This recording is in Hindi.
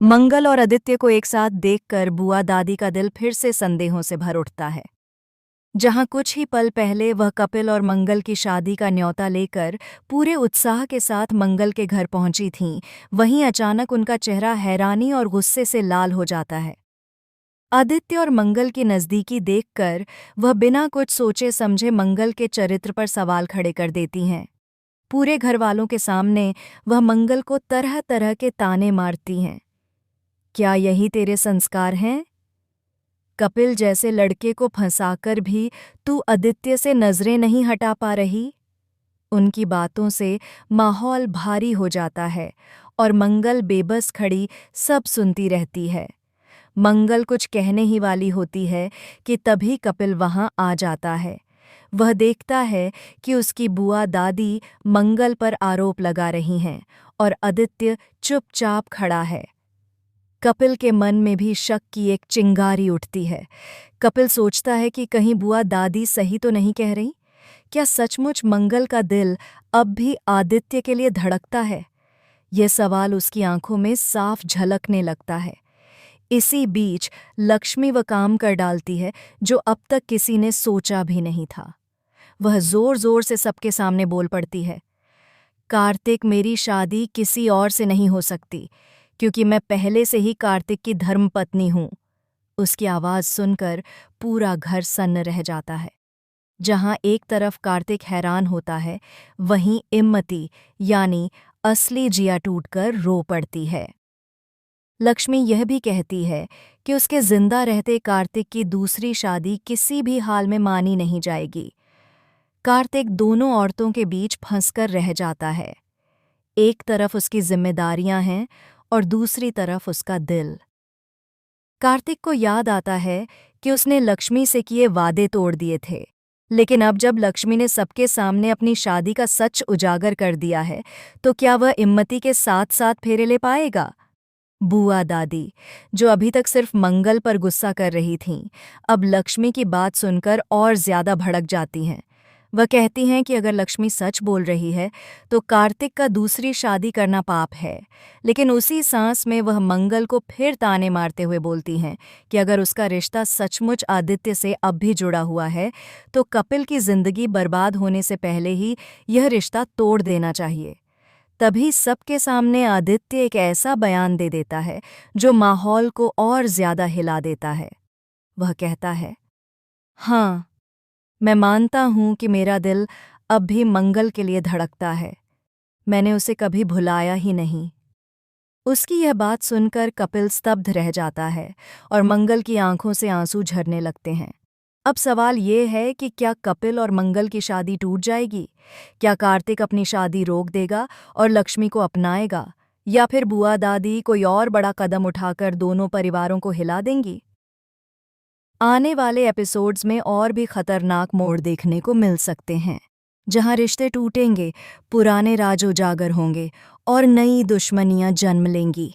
मंगल और आदित्य को एक साथ देखकर बुआ दादी का दिल फिर से संदेहों से भर उठता है। जहां कुछ ही पल पहले वह कपिल और मंगल की शादी का न्योता लेकर पूरे उत्साह के साथ मंगल के घर पहुंची थीं, वहीं अचानक उनका चेहरा हैरानी और गुस्से से लाल हो जाता है। आदित्य और मंगल की नज़दीकी देखकर वह बिना कुछ सोचे समझे मंगल के चरित्र पर सवाल खड़े कर देती हैं। पूरे घर वालों के सामने वह मंगल को तरह तरह के ताने मारती हैं। क्या यही तेरे संस्कार हैं? कपिल जैसे लड़के को फंसाकर भी तू आदित्य से नजरें नहीं हटा पा रही? उनकी बातों से माहौल भारी हो जाता है और मंगल बेबस खड़ी सब सुनती रहती है। मंगल कुछ कहने ही वाली होती है कि तभी कपिल वहां आ जाता है। वह देखता है कि उसकी बुआ दादी मंगल पर आरोप लगा रही हैं और आदित्य चुपचाप खड़ा है। कपिल के मन में भी शक की एक चिंगारी उठती है। कपिल सोचता है कि कहीं बुआ दादी सही तो नहीं कह रही? क्या सचमुच मंगल का दिल अब भी आदित्य के लिए धड़कता है? यह सवाल उसकी आंखों में साफ झलकने लगता है। इसी बीच लक्ष्मी वह काम कर डालती है जो अब तक किसी ने सोचा भी नहीं था। वह जोर जोर से सबके सामने बोल पड़ती है, कार्तिक, मेरी शादी किसी और से नहीं हो सकती, क्योंकि मैं पहले से ही कार्तिक की धर्मपत्नी हूं। उसकी आवाज़ सुनकर पूरा घर सन्न रह जाता है। जहां एक तरफ कार्तिक हैरान होता है, वहीं इम्मती यानी असली जिया टूटकर रो पड़ती है। लक्ष्मी यह भी कहती है कि उसके जिंदा रहते कार्तिक की दूसरी शादी किसी भी हाल में मानी नहीं जाएगी। कार्तिक दोनों औरतों के बीच फंसकर रह जाता है। एक तरफ उसकी जिम्मेदारियां हैं और दूसरी तरफ उसका दिल। कार्तिक को याद आता है कि उसने लक्ष्मी से किए वादे तोड़ दिए थे, लेकिन अब जब लक्ष्मी ने सबके सामने अपनी शादी का सच उजागर कर दिया है, तो क्या वह इम्मती के साथ साथ फेरे ले पाएगा? बुआ दादी, जो अभी तक सिर्फ मंगल पर गुस्सा कर रही थीं, अब लक्ष्मी की बात सुनकर और ज्यादा भड़क जाती हैं। वह कहती हैं कि अगर लक्ष्मी सच बोल रही है तो कार्तिक का दूसरी शादी करना पाप है, लेकिन उसी सांस में वह मंगल को फिर ताने मारते हुए बोलती हैं कि अगर उसका रिश्ता सचमुच आदित्य से अब भी जुड़ा हुआ है तो कपिल की जिंदगी बर्बाद होने से पहले ही यह रिश्ता तोड़ देना चाहिए। तभी सबके सामने आदित्य एक ऐसा बयान दे देता है जो माहौल को और ज्यादा हिला देता है। वह कहता है, हाँ, मैं मानता हूं कि मेरा दिल अब भी मंगल के लिए धड़कता है। मैंने उसे कभी भुलाया ही नहीं। उसकी यह बात सुनकर कपिल स्तब्ध रह जाता है और मंगल की आंखों से आंसू झरने लगते हैं। अब सवाल ये है कि क्या कपिल और मंगल की शादी टूट जाएगी? क्या कार्तिक अपनी शादी रोक देगा और लक्ष्मी को अपनाएगा, या फिर बुआ दादी कोई और बड़ा कदम उठाकर दोनों परिवारों को हिला देंगी? आने वाले एपिसोड्स में और भी खतरनाक मोड़ देखने को मिल सकते हैं, जहां रिश्ते टूटेंगे, पुराने राज उजागर होंगे और नई दुश्मनियां जन्म लेंगी।